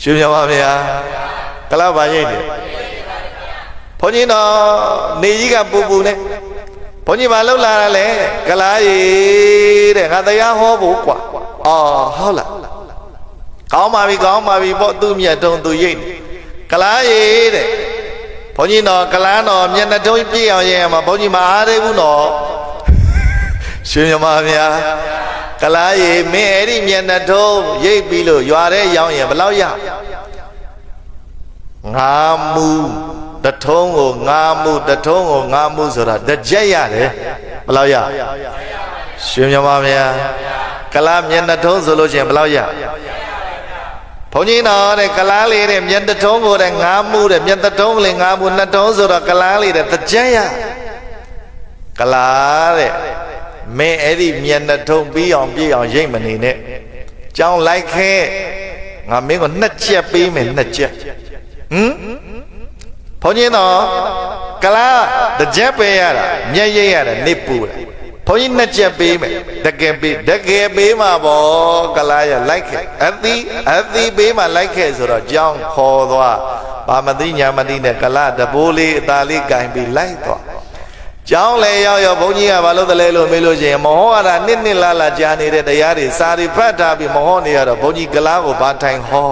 ရှင်မြတ်ပါဗျာကလားပါရိတ်တယ်ဘုန်းကြီးတော်နေကြီးကပူပူနဲ့ဘုန်းကြီးမလှုပ်လာတယ်လေကလားရေတဲ့ငါတရားဟောဖို့ကွာအော်ဟုတ်လားကောင်းပါပြီပေါ့သူ့မြတ်တုံးသူရိတ်ကလားရေတဲ့ဘုန်းကြီးတော်ကလားတော်မျက်နှာတုံးပြည့်အောင်ရဲမှာဘုန်းကြီးမအားသေးဘူးနော်ရှင်မြတ်ပါဗျာကလားရေမင်းအဲ့ဒီမျက်နှာတုံးရိတ်ပြီးလို့ရွာထဲရောက်ရင်ဘယ်လောက်ရငါမူတထုံးကိုငါမူတထုံးကိုငါမူဆိုတာတစ်ကြက်ရတယ်ဘယ်လောက်ရရှင်မြတ်ပါဗျာကလားမျက်နှာထုံးဆိုလို့ရှိရင်ဘယ်လောက်ရဘုန်းကြီးတော်တဲ့ကလားလေးတဲ့မျက်နှာထုံးကိုတဲ့ငါမူတဲ့မျက်နှာထုံးလေးငါမူနှစ်ထုံးဆိုတော့ကလားလေးတဲ့တစ်ကြက်ရကလားတဲ့မင်းအဲ့ဒီမျက်နှာထုံးပြီးအောင်ပြည့်အောင်ရိတ်မနေနဲ့ကြောင်းလိုက်ခဲငါမင်းကိုနှစ်ချက်ပေးမယ်နှစ်ချက်ဘုန်းကြီးတော်ကလားတစ်ချက်ပေးရတာမျက်ရိပ်ရတာနေပူတာဘုန်းကြီးနှစ်ချက်ပေးမယ်တကယ်ပေးမှာပေါ့ကလားရလိုက်ခဲ့အသီးပေးမှာလိုက်ခဲ့ဆိုတော့ကြောင်းခေါ်သွားဘာမသိညာမသိနဲ့ကလားတဘိုးလေးအသားလေးကင်ပြီးလိုက်သွားကျောင်းလေရောက်ဘုန်းကြီးကဘာလို့တလဲလို့မေးလို့ရှိရင်မဟောရတာနှစ်လာကြာနေတဲ့တရားတွေစာတွေဖတ်ထားပြီးမဟောနေရတော့ဘုန်းကြီးကလားကိုဘာထိုင်ဟော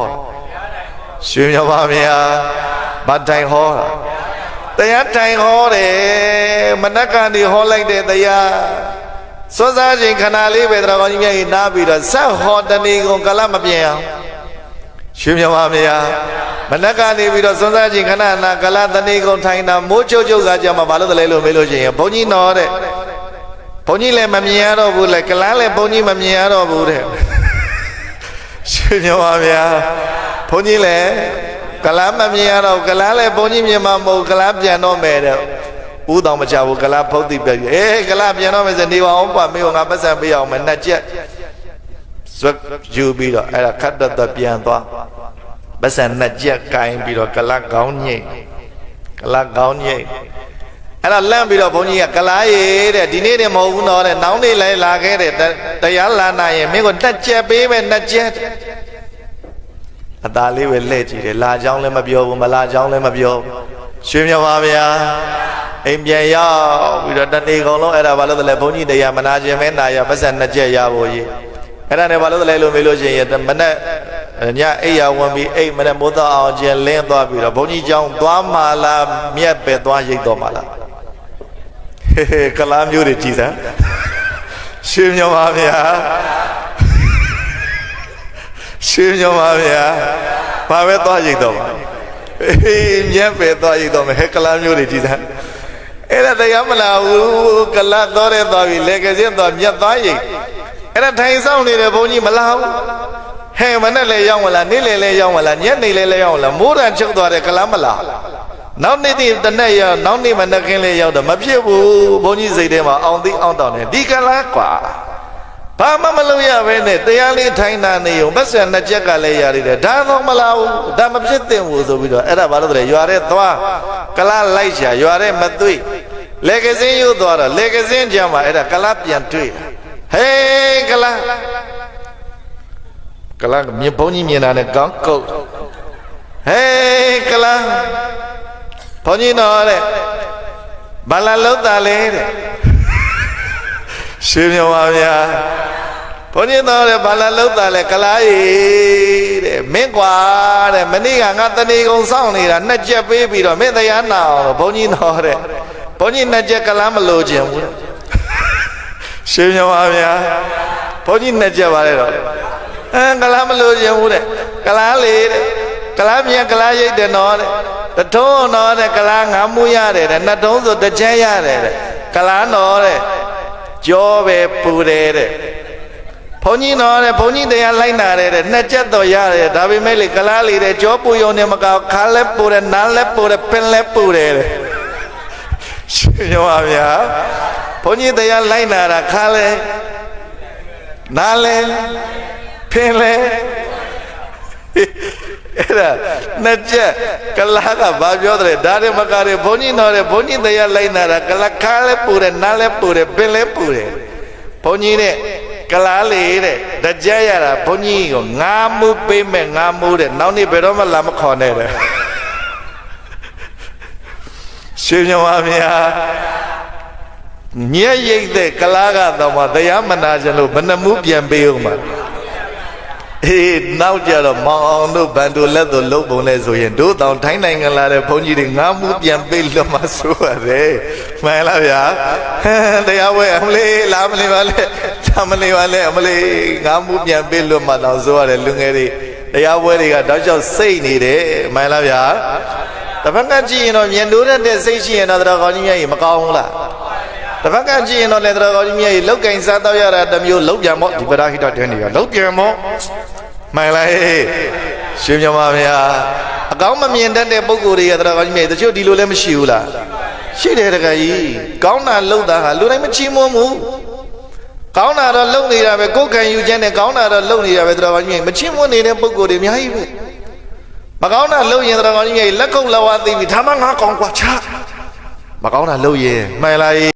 ရှင်မြတ်ပါဗျာဘာထိုင်ဟောတာတရားထိုင်ဟောတယ်မနက်ကနေဟောလိုက်တဲ့တရားစောစားချိန်ခဏလေးပဲတော်ကောင်းကြီးမြတ်ကြီးနားပြီးတော့ဆက်ဟောတဏီကုန်ကလားမပြင်းအောင်ရှင်မြတ်ပါဗျာမနက်ကနေပြီးတော့စောစားချိန်ခဏနာကလားတဏီကုန်ထိုင်တာမိုးချုပ်ကကြမှာဘာလို့တလဲလို့မေးလို့ရှိရင်ဘုန်းကြီးတော်တဲ့ဘုန်းကြီးလည်းမမြင်ရတော့ဘူးလေကလားလည်းဘုန်းကြီးမမြင်ရတော့ဘူးတဲ့ရှင်မြတ်ပါဗျာဘုန်းကြီးလည်းကလားမမြင်ရတော့ကလားလည်းဘုန်းကြီးမြင်မှာမဟုတ်ကလားပြန်တော့မယ်တဲ့ဥတော်မချဘူးကလားဖုတ်တိပြပြီကလားပြန်တော့မယ်ဆိုနေပါအောင်ပါမေးငါပတ်စံပေးအောင်မယ်နှစ်ချက်ဇွတ်ယူပြီးတော့အဲ့ဒါခတ်တော့ပြန်သွားပတ်စံနှစ်ချက်ကင်ပြီးတော့ကလားကောင်းညိတ်အဲ့ဒါလန့်ပြီးတော့ဘုန်းကြီးကကလားရေတဲ့ဒီနေ့တည်းမဟုတ်ဘူးတော့တဲ့နောင်နေ့လည်းလာခဲ့တဲ့တရားလာနိုင်ရင်မင်းကိုနှစ်ချက်ပေးမယ်နှစ်ချက်အသားလေးပဲလှည့်ကြည့်တယ်လာကြောင်းလည်းမပြောဘူးမလာကြောင်းလည်းမပြောရွှေမြတ်ပါဗျာအိမ်ပြန်ရောက်ပြီးတော့တနေ့ကုန်လုံးအဲ့ဒါဘာလို့လဲဘုန်းကြီးတရားမနာခြင်းမဲနာရပတ်စံနှစ်ချက်ရဖို့ကြီးအဲ့ဒါနဲ့ဘာလို့လဲလို့မေးလို့ရှိရင်မနဲ့ညအိယာဝင်ပြီးအိမ်မနဲ့မိုးတော့အောင်ကျလင်းသွားပြီးတော့ဘုန်းကြီးကြောင်းသွားမှလားမြက်ပဲသွားရိတ်တော့မှလားကလားမျိုးတွေကြည်စမ်းရွှေမြတ်ပါဗျာရှင်ညပါဗျာဘာပဲသွားရိတ်တော့ပါမြက်ပဲသွားရိတ်တော့မယ်ဟဲ့ကလားမျိုးတွေကြည်စမ်းအဲ့ဒါတရားမလားဘူးကလားသွားတဲ့သွားပြီလေကစင်းသွားမြက်သွားရိတ်အဲ့ဒါထိုင်ဆောင်နေတဲ့ဘုန်းကြီးမလားဘူးဟဲ့မနဲ့လည်းရောက်မလားနေ့လည်းလည်းရောက်မလားညနေလည်းရောက်မလားမိုးတန်ချုပ်သွားတဲ့ကလားမလားနောက်နေ့တနေ့ရောက်နောက်နေ့မနက်ခင်းလည်းရောက်တော့မဖြစ်ဘူးဘုန်းကြီးစိတ်ထဲမှာအောင်သိအောင်တောင်းတယ်ဒီကလားကွာဘာမှမလုပ်ရဘဲနဲ့တရားလေးထိုင်တာနေုံပတ်စံနှစ်ချက်ကလည်းရရတယ်ဒါတော့မလားဘူးဒါမဖြစ်သင့်ဘူးဆိုပြီးတော့အဲ့ဒါဘာလို့လဲရွာထဲသွားကလားလိုက်ရှာရွာထဲမသွေးလေကစင်းရုပ်သွားတော့လေကစင်းကြမှာအဲ့ဒါကလားပြန်တွေ့ဟေးကလားမြင်ဘုန်းကြီးမြင်တာနဲ့ကောင်းကုတ်ဟေးကလားဘုန်းကြီးတော်တဲ့ဘာလာလုံးတာလဲတဲ့ရှင်မြတ်ပါဗျာဘုန်းကြီးတော်တဲ့ဘာလာလောက်တာလဲကလားရေတဲ့မင်းကွာတဲ့မနေ့ကငါတဏီကုံစောင့်နေတာနှစ်ချက်ပေးပြီးတော့မင်းတရားနာအောင်လို့ဘုန်းကြီးတော်တဲ့ဘုန်းကြီးနှစ်ချက်ကလားမလို့ခြင်းဘူးရှင်မြတ်ပါဗျာဘုန်းကြီးနှစ်ချက်ပါလေတော့ကလားမလို့ခြင်းဘူးတဲ့ကလားလေတဲ့ကလားမြတ်ကလားရိတ်တယ်နော်တဲ့တထုံးတော်တဲ့ကလားငါမှုရတယ်တဲ့နှစ်ထုံးဆိုတစ်ချက်ရတယ်တဲ့ကလားတော်တဲ့ကြောပဲပူတယ်တဲ့ဘုန်းကြီးတော်တဲ့ဘုန်းကြီးတရားလိုက်နာတဲ့နှစ်ချက်တော့ရတယ်ဒါပေမဲ့လေကလားလေးတဲ့ကြောပူယုံနေမကောက်ခါလဲပူတယ်နားလဲပူတယ်ပင်လဲပူတယ်တဲ့ရှင်ပါဗျာဘုန်းကြီးတရားလိုက်နာတာခါလဲနားလဲပင်လဲအဲ့ဒါနှစ်ချက်ကလားကဘာပြောတယ်ဒါတွေမကားတယ်ဘုန်းကြီးတော်တဲ့ဘုန်းကြီးတရားလိုက်နာတာကလားခါလဲပူတယ်နားလဲပူတယ်ပင်လဲပူတယ်ဘုန်းကြီးနဲ့ ကလားလေးတဲ့တကြရတာဘုန်းကြီးကိုငါမှုပေးမဲ့ငါမှုတဲ့နောက်နေ့ဘယ်တော့မှလာမခေါ်နဲ့တဲ့ရှင်မြတ်ပါဗျာညက်ရိတ်တဲ့ကလားကတော့မှတရားမနာကြလို့ဘယ်နှမှုပြန်ပေးအောင်ပါအေးနောက်ကြတော့မောင်အောင်တို့ဗန်တိုလက်တို့လုံပုံလဲဆိုရင်တို့တောင်ထိုင်းနိုင်ငံလာတဲ့ဘုန်းကြီးတွေငါမှုပြန်ပေးလို့မှဆိုရတယ်မှန်လားဗျာတရားဝဲအမလေးလာမလေးပါလေမလေးပါလေအမလေးငါမှုပြန်ပေးလို့မှတော့ဆိုရတယ်လူငယ်တွေတရားဝဲတွေကတောက်လျှောက်စိတ်နေတယ်မှန်လားဗျာတပတ်ကကြည့်ရင်တော့မြင်လို့တဲ့စိတ်ရှိရင်တော့တော်ကောင်းကြီးမြတ်ကြီးမကောင်းဘူးလားတပတ်ကကြည့်ရင်တော့လေတော်ကောင်းကြီးမြတ်ကြီးလောက်ကင်စားတော့ရတာတစ်မျိုးလောက်ပြန်မို့ဒီပရာဟိတတဲနေရလောက်ပြန်မို့မှန်လားရှင်မြတ်ပါဗျာအကောင်းမမြင်တတ်တဲ့ပုဂ္ဂိုလ်တွေရတော်ကောင်းကြီးမြတ်တချို့ဒီလိုလည်းမရှိဘူးလားရှိတယ်တကကြီးကောင်းတာလုပ်တာဟာလူတိုင်းမချီးမွမ်းဘူးကောင်းတာတော့လုပ်နေတာပဲကိုယ်ခံယူခြင်းနဲ့ကောင်းတာတော့လုပ်နေတာပဲတော်ကောင်းကြီးမြတ်မချီးမွမ်းနေတဲ့ပုဂ္ဂိုလ်တွေအများကြီးပဲမကောင်းတာလုပ်ရင်တော်ကောင်းကြီးမြတ်လက်ကုပ်လက်ဝါးသိပြီဒါမှငါကောင်းกว่าချမကောင်းတာလုပ်ရင်မှန်လား